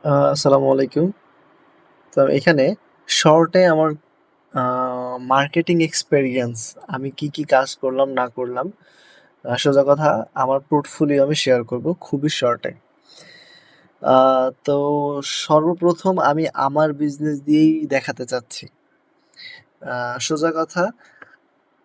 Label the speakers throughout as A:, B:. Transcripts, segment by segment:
A: আসসালামু আলাইকুম। তো এখানে শর্টে আমার মার্কেটিং এক্সপেরিয়েন্স আমি কি কাজ করলাম না করলাম, সোজা কথা আমার পোর্টফোলিও আমি শেয়ার করব খুবই শর্টে। তো সর্বপ্রথম আমি আমার বিজনেস দিয়েই দেখাতে চাচ্ছি। সোজা কথা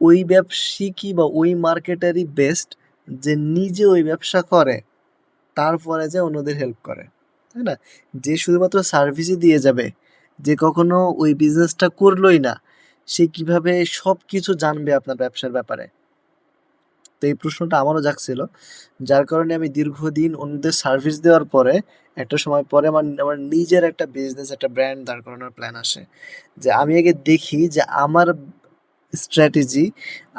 A: ওই ব্যবসায়িকই বা ওই মার্কেটারই বেস্ট যে নিজে ওই ব্যবসা করে, তারপরে যে অন্যদের হেল্প করে। তাই না? যে শুধুমাত্র সার্ভিসই দিয়ে যাবে, যে কখনো ওই বিজনেসটা করলোই না, সে কিভাবে সবকিছু জানবে আপনার ব্যবসার ব্যাপারে? তো এই প্রশ্নটা আমারও জাগছিল। যার কারণে আমি দীর্ঘদিন অন্যদের সার্ভিস দেওয়ার পরে একটা সময় পরে আমার আমার নিজের একটা বিজনেস, একটা ব্র্যান্ড দাঁড় করানোর প্ল্যান আসে। যে আমি আগে দেখি যে আমার স্ট্র্যাটেজি,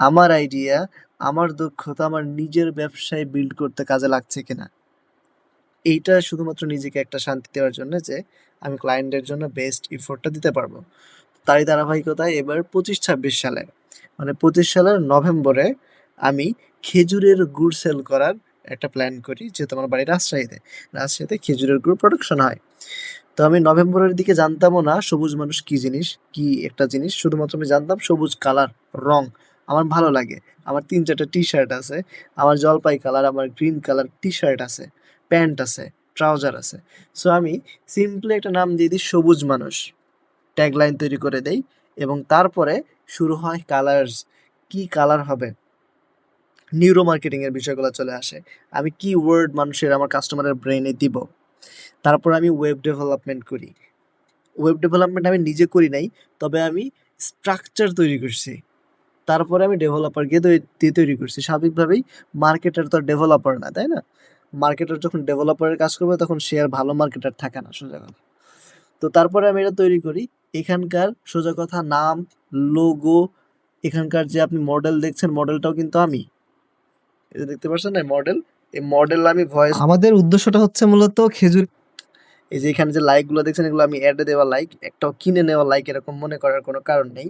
A: আমার আইডিয়া, আমার দক্ষতা আমার নিজের ব্যবসায় বিল্ড করতে কাজে লাগছে কিনা। এইটা শুধুমাত্র নিজেকে একটা শান্তি দেওয়ার জন্য যে আমি ক্লায়েন্টের জন্য বেস্ট এফোর্টটা দিতে পারবো। তারই ধারাবাহিকতায় এবার ২৫-২৬ সালে, মানে ২৫ সালের নভেম্বরে আমি খেজুরের গুড় সেল করার একটা প্ল্যান করি, যেহেতু আমার বাড়ি রাজশাহীতে। রাজশাহীতে খেজুরের গুড় প্রোডাকশন হয়। তো আমি নভেম্বরের দিকে জানতামও না সবুজ মানুষ কি জিনিস, কি একটা জিনিস। শুধুমাত্র আমি জানতাম সবুজ কালার, রং আমার ভালো লাগে। আমার ৩-৪ টা টি-শার্ট আছে। আমার জলপাই কালার, আমার গ্রিন কালার টি-শার্ট আছে, প্যান্ট আছে, ট্রাউজার আছে। সো আমি সিম্পলি একটা নাম দিয়ে দিই সবুজ মানুষ। ট্যাগলাইন তৈরি করে দেই এবং তারপরে শুরু হয় কালার্স। কি কালার হবে? নিউরো মার্কেটিং এর বিষয়গুলো চলে আসে। আমি কি ওয়ার্ড মানুষের আমার কাস্টমারের ব্রেইনে দিব। তারপর আমি ওয়েব ডেভেলপমেন্ট করি। ওয়েব ডেভেলপমেন্ট আমি নিজে করি নাই। তবে আমি স্ট্রাকচার তৈরি করছি। তারপরে আমি ডেভেলপারকে দিয়ে তৈরি করছি। স্বাভাবিকভাবেই মার্কেটার তো আর ডেভেলপার না, তাই না? মার্কেটার যখন ডেভেলপারের কাজ করবে তখন সে আর ভালো মার্কেটার থাকে না, সোজা কথা। তো তারপরে আমি এটা তৈরি করি। এখানকার সোজা কথা নাম, লোগো, এখানকার যে আপনি মডেল দেখছেন, মডেলটাও কিন্তু আমি। এই যে দেখতে পাচ্ছেন না মডেল? এই মডেল আমি ভয়েস আমাদের উদ্দেশ্যটা হচ্ছে মূলত খেজুর। এই যে এখানে যে লাইক গুলো দেখছেন, এগুলো আমি অ্যাডে দেওয়া লাইক, একটাও কিনে নেওয়া লাইক এরকম মনে করার কোনো কারণ নেই।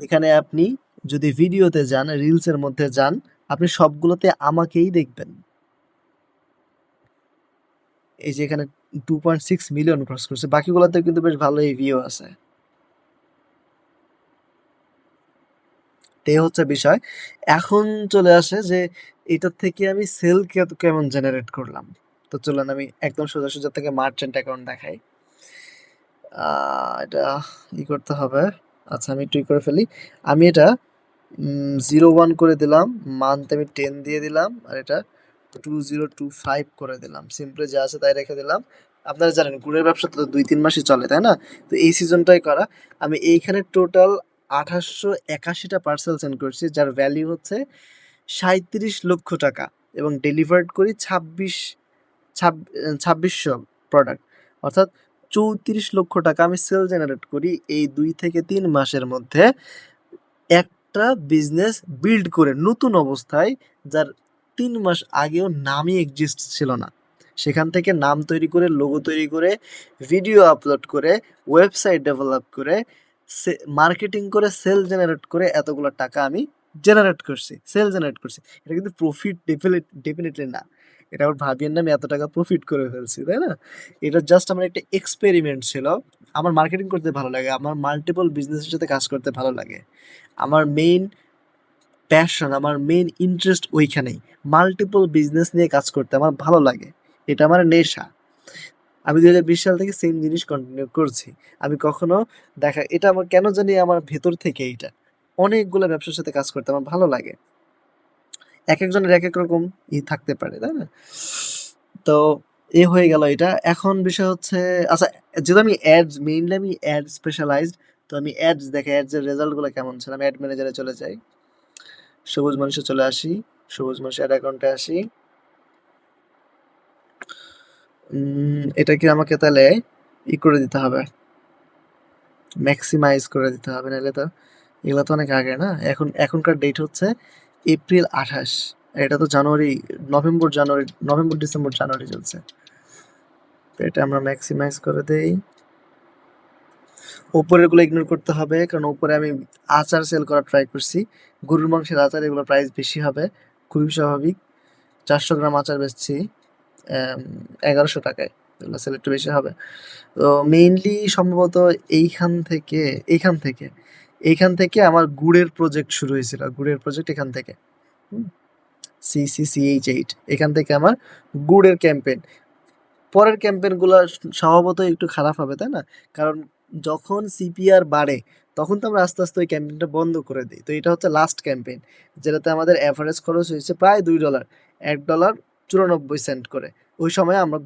A: এখানে আপনি যদি ভিডিওতে যান, রিলস এর মধ্যে যান, আপনি সবগুলোতে আমাকেই দেখবেন। এই যে এখানে 2.6 মিলিয়ন ক্রস করছে, বাকিগুলোতে কিন্তু বেশ ভালোই ভিউ আছে। তো এই হচ্ছে বিষয়। এখন চলে আসে যে এটার থেকে আমি সেল কেমন জেনারেট করলাম। তো চলুন আমি একদম সোজা থেকে মার্চেন্ট অ্যাকাউন্ট দেখাই। এটা করতে হবে। আচ্ছা আমি একটু করে ফেলি। আমি এটা 01 করে দিলাম, মান্থ আমি 10 দিয়ে দিলাম, আর এটা 2025 করে দিলাম। সিম্পলি যা আছে তাই রেখে দিলাম। আপনারা জানেন গুড়ের ব্যবসা তো ২-৩ মাসই চলে, তাই না? তো এই সিজনটাই করা। আমি এইখানে টোটাল ২৮৮১ টা পার্সেল সেন্ড করছি, যার ভ্যালু হচ্ছে ৩৭,০০,০০০ টাকা এবং ডেলিভার্ড করি ২৬০০ প্রোডাক্ট। অর্থাৎ ৩৪,০০,০০০ টাকা আমি সেল জেনারেট করি এই ২ থেকে ৩ মাসের মধ্যে। একটা বিজনেস বিল্ড করে নতুন অবস্থায়, যার ৩ মাস আগেও নামই এক্সিস্ট ছিল না। সেখান থেকে নাম তৈরি করে, লোগো তৈরি করে, ভিডিও আপলোড করে, ওয়েবসাইট ডেভেলপ করে, মার্কেটিং করে, সেল জেনারেট করে এতগুলো টাকা আমি জেনারেট করছি, সেল জেনারেট করছি। এটা কিন্তু প্রফিট ডেফিনিটলি না। এটা আবার ভাবিয়েন না আমি এত টাকা প্রফিট করে ফেলছি, তাই না? এটা জাস্ট আমার একটা এক্সপেরিমেন্ট ছিল। আমার মার্কেটিং করতে ভালো লাগে। আমার মাল্টিপল বিজনেসের সাথে কাজ করতে ভালো লাগে। আমার মেইন প্যাশন, আমার মেইন ইন্টারেস্ট ওইখানেই। মাল্টিপল বিজনেস নিয়ে কাজ করতে আমার ভালো লাগে। এটা আমার নেশা। আমি ২০২০ সাল থেকে সেম জিনিস কন্টিনিউ করছি। আমি কখনো এটা আমার কেন জানি আমার ভেতর থেকে এইটা। অনেকগুলো ব্যবসার সাথে কাজ করতে আমার ভালো লাগে। একেকজনের একেক রকম থাকতে পারে, তাই না? তো হয়ে গেল এটা। এখন বিষয় হচ্ছে, আচ্ছা যেহেতু আমি মেইনলি আমি অ্যাড স্পেশালাইজড, তো আমি দেখাই, অ্যাডস এর রেজাল্ট গুলো কেমন ছিল। আমি অ্যাড ম্যানেজারে চলে যাই। সবুজ মানুষে চলে আসি। সবুজ মানুষ অ্যাড অ্যাকাউন্টে আসি। এটা কি আমাকে তাহলে করে দিতে হবে, ম্যাক্সিমাইজ করে দিতে হবে, নাহলে তো এগুলো তো অনেক আগে না। এখনকার ডেট হচ্ছে এপ্রিল ২৮। এটা তো জানুয়ারি, নভেম্বর ডিসেম্বর জানুয়ারি চলছে। তো এটা আমরা ম্যাক্সিমাইজ করে দেই। উপরের গুলো ইগনোর করতে হবে, কারণ উপরে আমি আচার সেল করার ট্রাই করছি। গরুর মাংসের আচার, এগুলো প্রাইস বেশি হবে, খুবই স্বাভাবিক। ৪০০ গ্রাম আচার বেচছি। 1100 টাকায়, এগুলো সেল একটু বেশি হবে। তো মেইনলি সম্ভবত এইখান থেকে এইখান থেকে এইখান থেকে আমার গুড়ের প্রজেক্ট শুরু হয়েছিল, গুড়ের প্রজেক্ট এখান থেকে। CCCH8 এখান থেকে আমার গুড়ের ক্যাম্পেইন। পরের ক্যাম্পেইনগুলো স্বভাবতই একটু খারাপ হবে, তাই না? কারণ যখন সিপিআর বাড়ে তখন তো আমরা আস্তে আস্তে ওই ক্যাম্পেইনটা বন্ধ করে দিই। তো এটা হচ্ছে লাস্ট ক্যাম্পেইন, যেটাতে আমাদের এভারেজ খরচ হয়েছে প্রায় $2, $1.94 করে। ওই সময় আমরা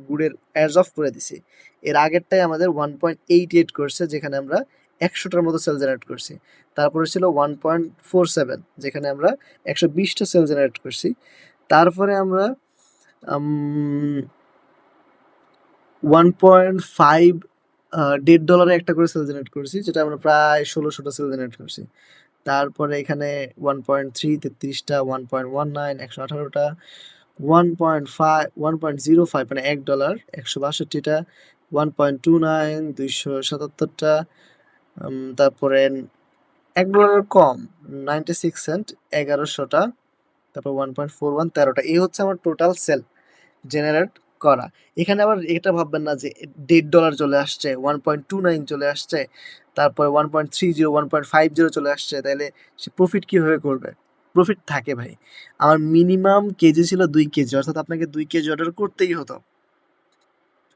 A: গুড়ের অ্যাজ অফ করে দিছি। এর আগেরটাই আমাদের 1.88 করছে, যেখানে আমরা 100টার মতো সেল জেনারেট করছি। তারপরে ছিল 1.47, যেখানে আমরা 120টা সেল জেনারেট করছি। তারপরে আমরা 1.5 $1.50 একটা করে সেল জেনারেট করছি, যেটা আমরা প্রায় 1600টা সেল জেনারেট করছি। তারপরে এখানে 1.3 33টা, 1.19 118টা, 1.05 মানে $1 162টা, 1.29 277টা, তারপরে $1 কম 96 সেন্ট 1100টা, তারপর 1.41 13টা। এই হচ্ছে আমার টোটাল সেল জেনারেট করা। এখানে আবার এটা ভাববেন না যে $1.50 চলে আসছে, 1.29 চলে আসছে, তারপরে 1.30 1.50 চলে আসছে, তাইলে সে প্রফিট কিভাবে করবে? প্রফিট থাকে ভাই। আমার মিনিমাম কেজি ছিল 2 কেজি, অর্থাৎ আপনাকে 2 কেজি অর্ডার করতেই হতো।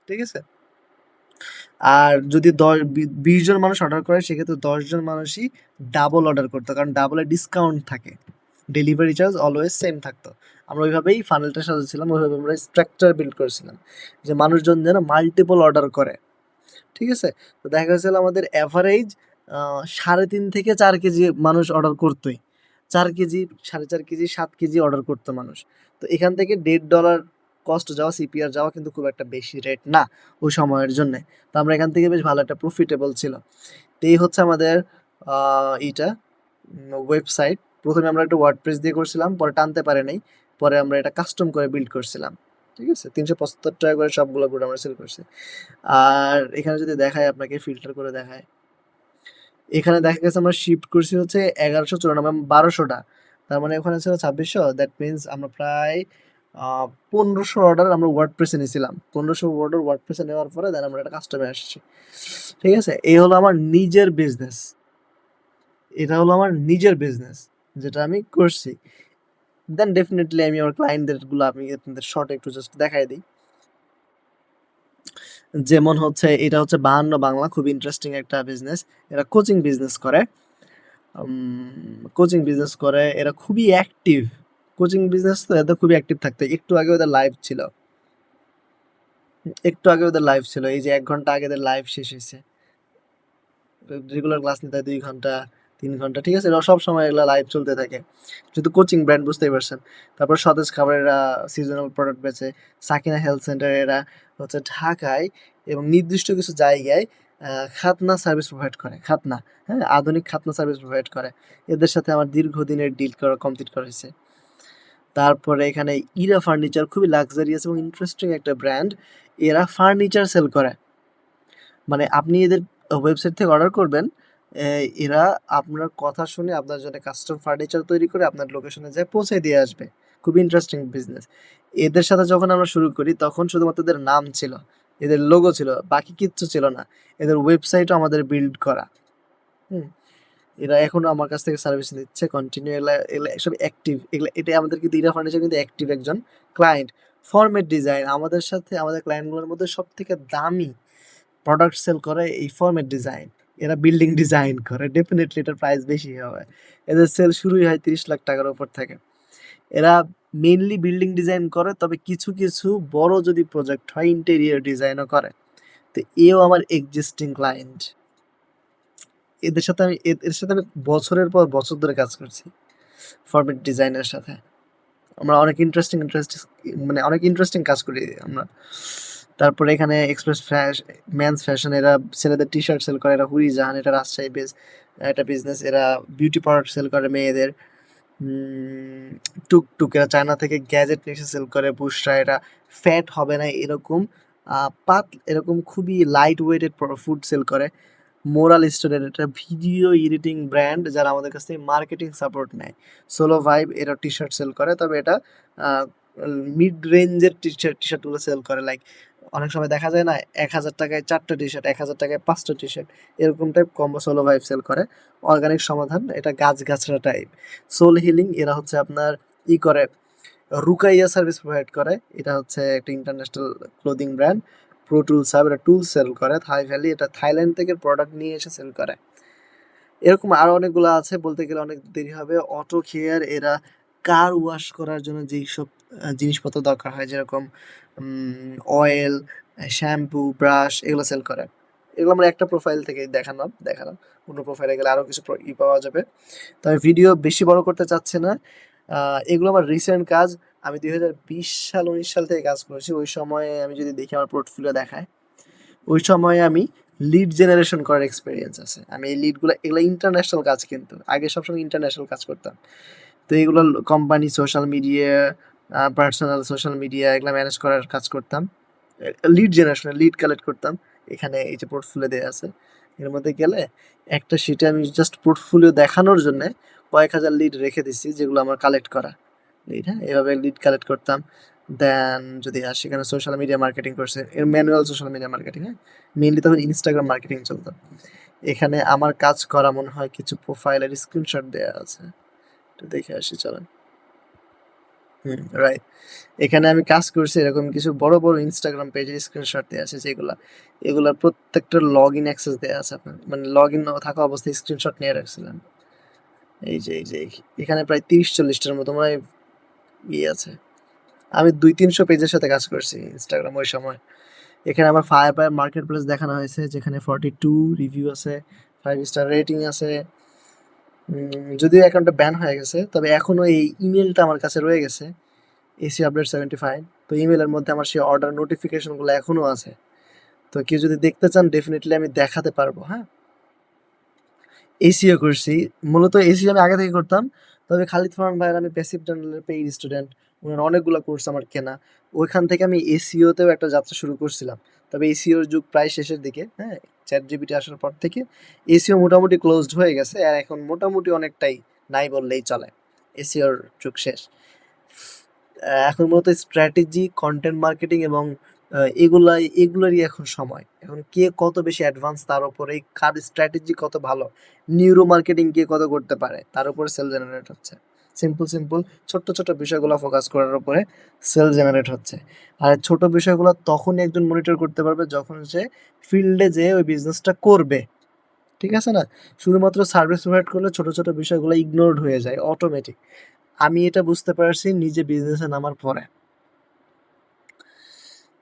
A: ঠিক আছে? আর যদি 20 জন মানুষ অর্ডার করে, সেক্ষেত্রে 10 জন মানুষই ডাবল অর্ডার করতো, কারণ ডাবলের ডিসকাউন্ট থাকে। ডেলিভারি চার্জ অলওয়েজ সেম থাকতো। আমরা ওইভাবেই ফানেলটা সাজাচ্ছিলাম, ওইভাবে আমরা স্ট্রাকচার বিল্ড করেছিলাম যে মানুষজন যেন মাল্টিপল অর্ডার করে। ঠিক আছে? তো দেখা গেছিল আমাদের এভারেজ 3.5 থেকে 4 কেজি মানুষ অর্ডার করতোই। 4 কেজি, 4.5 কেজি, 7 কেজি অর্ডার করতো মানুষ। তো এখান থেকে $1.50 কস্ট যাওয়া, সিপিআর যাওয়া কিন্তু খুব একটা বেশি রেট না ওই সময়ের জন্যে। তো আমরা এখান থেকে বেশ ভালো একটা প্রফিটেবল ছিল। তো এই হচ্ছে আমাদের ইটা ওয়েবসাইট। প্রথমে আমরা একটা ওয়ার্ডপ্রেস দিয়ে করছিলাম, পরে টানতে পারে নাই। পরে আমরা এটা কাস্টম করে বিল্ড করছিলাম। ঠিক আছে? ৳375 করে সবগুলো প্রোডাক্ট আমরা সেল করছি। আর এখানে যদি দেখাই, আপনাকে ফিল্টার করে দেখায়, এখানে দেখা গেছে আমরা শিফট করছি হচ্ছে 1194, 1200টা। তার মানে ওখানে ছিল 2600, দ্যাট মিনস আমরা প্রায় 1500 অর্ডার আমরা ওয়ার্ডপ্রেসে নিয়েছিলাম। 1500 অর্ডার ওয়ার্ডপ্রেসে নেওয়ার পরে দেন আমরা এটা কাস্টমে আসছি। ঠিক আছে? এই হলো আমার নিজের বিজনেস। এটা হলো আমার নিজের বিজনেস, যেটা আমি করছি। দেন ডেফিনিটলি আমি আমার ক্লায়েন্টদেরগুলো আমি আপনাদের শর্টে একটু জাস্ট দেখাই দিই। যেমন হচ্ছে এটা হচ্ছে 52 বাংলা, খুব ইন্টারেস্টিং একটা বিজনেস। এরা কোচিং বিজনেস করে। কোচিং বিজনেস করে, এরা খুবই অ্যাক্টিভ। কোচিং বিজনেস তো এদের খুবই অ্যাক্টিভ থাকতে। একটু আগে ওদের লাইভ ছিল। এই যে 1 ঘন্টা আগে এদের লাইভ শেষ হয়েছে। রেগুলার ক্লাস নিতে হয় 2 ঘন্টা 3 ঘন্টা। ঠিক আছে? এরা সবসময় এগুলা লাইভ চলতে থাকে। যেহেতু কোচিং ব্র্যান্ড, বুঝতেই পারছেন। তারপর সতেজ খাবার, এরা সিজনাল প্রোডাক্ট বেচে। সাকিনা হেলথ সেন্টার, এরা হচ্ছে ঢাকায় এবং নির্দিষ্ট কিছু জায়গায় খাতনা সার্ভিস প্রোভাইড করে। খাতনা, হ্যাঁ? আধুনিক খাতনা সার্ভিস প্রোভাইড করে। এদের সাথে আমার দীর্ঘদিনের ডিল কমপ্লিট করা হইছে। তারপরে এখানে ইরা ফার্নিচার, খুবই লাক্সারিয়াস এবং ইন্টারেস্টিং একটা ব্র্যান্ড। এরা ফার্নিচার সেল করে। মানে আপনি এদের ওয়েবসাইট থেকে অর্ডার করবেন, এরা আপনার কথা শুনে আপনার জন্য কাস্টম ফার্নিচার তৈরি করে আপনার লোকেশনে যেয়ে পৌঁছে দিয়ে আসবে। খুবই ইন্টারেস্টিং বিজনেস। এদের সাথে যখন আমরা শুরু করি তখন শুধুমাত্র এদের নাম ছিল, এদের লোগো ছিল, বাকি কিচ্ছু ছিল না। এদের ওয়েবসাইটও আমাদের বিল্ড করা। হুম? এরা এখনো আমার কাছ থেকে সার্ভিস নিচ্ছে কন্টিনিউ। এগুলা এগুলা সব অ্যাক্টিভ। এটা আমাদের কিন্তু ইরা ফার্নিচার কিন্তু অ্যাক্টিভ একজন ক্লায়েন্ট। ফরম্যাট ডিজাইন আমাদের সাথে, আমাদের ক্লায়েন্টগুলোর মধ্যে সবথেকে দামি প্রোডাক্ট সেল করে এই ফরম্যাট ডিজাইন। এরা বিল্ডিং ডিজাইন করে, ডেফিনিটলি এটার প্রাইস বেশি হবে। এদের সেল শুরুই হয় 30 লাখ টাকার উপর থেকে। এরা মেইনলি বিল্ডিং ডিজাইন করে, তবে কিছু কিছু বড় যদি প্রজেক্ট হয় ইন্টেরিয়র ডিজাইনও করে। তো এও আমার এক্সিস্টিং ক্লায়েন্ট। এদের সাথে আমি বছরের পর বছর ধরে কাজ করছি ফরম্যাট ডিজাইনের সাথে। আমরা অনেক মানে অনেক ইন্টারেস্টিং কাজ করি আমরা। তারপরে এখানে এক্সপ্রেস মেন্স ফ্যাশন, এরা ছেলেদের টি শার্ট সেল করে। এরা হুড়ি জাহান, এটা রাজশাহী বেস একটা বিজনেস। এরা বিউটি প্রোডাক্ট সেল করে মেয়েদের। টুকটুক, এরা চায়না থেকে গ্যাজেট নিয়ে এসে সেল করে। বুশরা, এরা ফ্যাট হবে না এরকম এরকম খুবই লাইট ওয়েটেড ফুড সেল করে। মোরাল স্টোরের একটা ভিডিও এডিটিং ব্র্যান্ড, যারা আমাদের কাছ থেকে মার্কেটিং সাপোর্ট নেয়। সোলো ভাইব, এরা টি শার্ট সেল করে, তবে এটা মিড রেঞ্জের টি-শার্টগুলো সেল করে। লাইক অনেক সময় দেখা যায় না ৳১,০০০ য় ৪ টা টি-শার্ট, ৳১,০০০ য় ৫ টা টি-শার্ট এরকম type combo solo vibe sell করে। অর্গানিক সমাধান এটা গাছ-গাছড়া টাইপ। সোল হিলিং এরা হচ্ছে আপনার করে রুকাইয়া সার্ভিস প্রোভাইড করে। এটা হচ্ছে একটা international clothing brand. Pro tools hub এরা টুলস সেল করে। থাই ভ্যালি এটা থাইল্যান্ড থেকে প্রোডাক্ট নিয়ে এসে সেল করে। এরকম আরো অনেকগুলো আছে, বলতে গেলে অনেক দেরি হবে। অটো কেয়ার এরা কার ওয়াশ করার জন্য যেইসব জিনিসপত্র দরকার হয় যেরকম অয়েল, শ্যাম্পু, ব্রাশ এগুলো সেল করে। এগুলো আমার একটা প্রোফাইল থেকে দেখালাম। অন্য প্রোফাইলে গেলে আরো কিছু পাওয়া যাবে। তো আমি ভিডিও বেশি বড় করতে চাচ্ছি না। এগুলো আমার রিসেন্ট কাজ। আমি ২০২০ সাল ১৯ সাল থেকে কাজ করেছি। ওই সময়ে আমি যদি দেখি আমার পোর্টফোলিও দেখায়, ওই সময়ে আমি লিড জেনারেশন করার এক্সপেরিয়েন্স আছে। আমি এই এগুলো ইন্টারন্যাশনাল কাজ কিন্তু। আগে সবসময় ইন্টারন্যাশনাল কাজ করতাম। তো এগুলো company social media, personal social media এগুলা ম্যানেজ করার কাজ করতাম। লিড জেনারেশন, লিড কালেক্ট করতাম। এখানে এই যে পোর্টফোলিও দেয়া আছে। এর মধ্যে গেলে একটা শিটে আমি জাস্ট পোর্টফোলিও দেখানোর জন্যে কয়েক হাজার লিড রেখে দিছি যেগুলো আমার কালেক্ট করা লিড, হ্যাঁ? এভাবে লিড কালেক্ট করতাম। দেন যদি আসি এখানে সোশ্যাল মিডিয়া মার্কেটিং করছে, ম্যানুয়াল সোশ্যাল মিডিয়া মার্কেটিং, হ্যাঁ? মেইনলি তখন ইনস্টাগ্রাম মার্কেটিং চলতো। এখানে আমার কাজ করা মনে হয় কিছু প্রোফাইলের স্ক্রিনশট দেয়া আছে। একটু দেখে আসি চলেন। রাইট। এখানে আমি কাজ করছি এরকম কিছু বড়, বড় ইনস্টাগ্রাম পেজের স্ক্রিনশট দেয়া আছে যেগুলা। এগুলার প্রত্যেকটার লগইন অ্যাক্সেস দেয়া আছে আপনার। মানে লগইন থাকা অবস্থায় স্ক্রিনশট নিয়ে রাখছিলাম। এই যে এখানে প্রায় ৩০-৪০ টার মতো মনে হয় আছে। আমি ২-৩০০ পেজের সাথে কাজ করছি ইনস্টাগ্রাম ওই সময়। এখানে আমার ফায়ারপাই মার্কেট প্লেস দেখানো হয়েছে যেখানে 42 রিভিউ আছে, 5 স্টার রেটিং আছে। যদিও অ্যাকাউন্টটা ব্যান হয়ে গেছে, তবে এখনো এই ইমেইলটা আমার কাছে রয়ে গেছে। AC update 75। তো ইমেইলের মধ্যে আমার সেই অর্ডার নোটিফিকেশনগুলো এখনো আছে। তো কেউ যদি দেখতে চান ডেফিনিটলি আমি দেখাতে পারবো, হ্যাঁ? এসিও করছি। মূলত এসিও আমি আগে থেকে করতাম। তবে খালিদ ফারহান ভাইয়ের আমি প্যাসিভ টানেলের পেইড স্টুডেন্ট। উনার অনেকগুলো কোর্স আমার কেনা। ওইখান থেকে আমি এসইওতেও একটা যাত্রা শুরু করছিলাম। তবে এসইওর যুগ প্রায় শেষের দিকে, হ্যাঁ? ChatGPT আসার পর থেকে এসইও মোটামুটি ক্লোজড হয়ে গেছে। আর এখন মোটামুটি অনেকটাই নাই বললেই চলে। এসইওর যুগ শেষ। এখন মূলত স্ট্র্যাটেজি, কনটেন্ট মার্কেটিং এবং এগুলারই এখন সময়। এখন কে কত বেশি অ্যাডভান্স তার উপরে কার স্ট্র্যাটেজি কত ভালো, নিউরো মার্কেটিং কে কত করতে পারে তার উপরে সেল জেনারেট হচ্ছে। সিম্পল ছোট্ট বিষয়গুলো ফোকাস করার উপরে সেল জেনারেট হচ্ছে। আর ছোট বিষয়গুলো তখনই একজন মনিটর করতে পারবে যখন সে ফিল্ডে যেয়ে ওই বিজনেসটা করবে। ঠিক আছে না? শুধুমাত্র সার্ভিস প্রোভাইড করলে ছোট বিষয়গুলো ইগনোরড হয়ে যায় অটোমেটিক। আমি এটা বুঝতে পারছি নিজে বিজনেসে নামার পরে।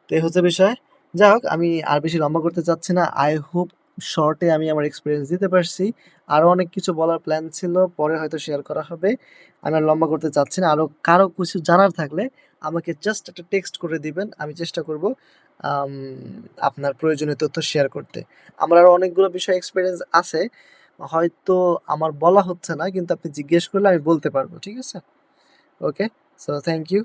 A: তো এই হচ্ছে বিষয়। যাই হোক আমি আর বেশি লম্বা করতে চাচ্ছি না। আই হোপ শর্টে আমি আমার এক্সপেরিয়েন্স দিতে পারছি। আরো অনেক কিছু বলার প্ল্যান ছিল। পরে হয়তো শেয়ার করা হবে। আমি আর লম্বা করতে চাচ্ছি না। আরো কারো কিছু জানার থাকলে আমাকে জাস্ট একটা টেক্সট করে দিবেন। আমি চেষ্টা করব আম আপনার প্রয়োজনীয় তথ্য শেয়ার করতে। আমার আরো অনেকগুলো বিষয় এক্সপেরিয়েন্স আছে। হয়তো আমার বলা হচ্ছে না কিন্তু আপনি জিজ্ঞেস করলে আমি বলতে পারব। ঠিক আছে? ওকে। So thank you.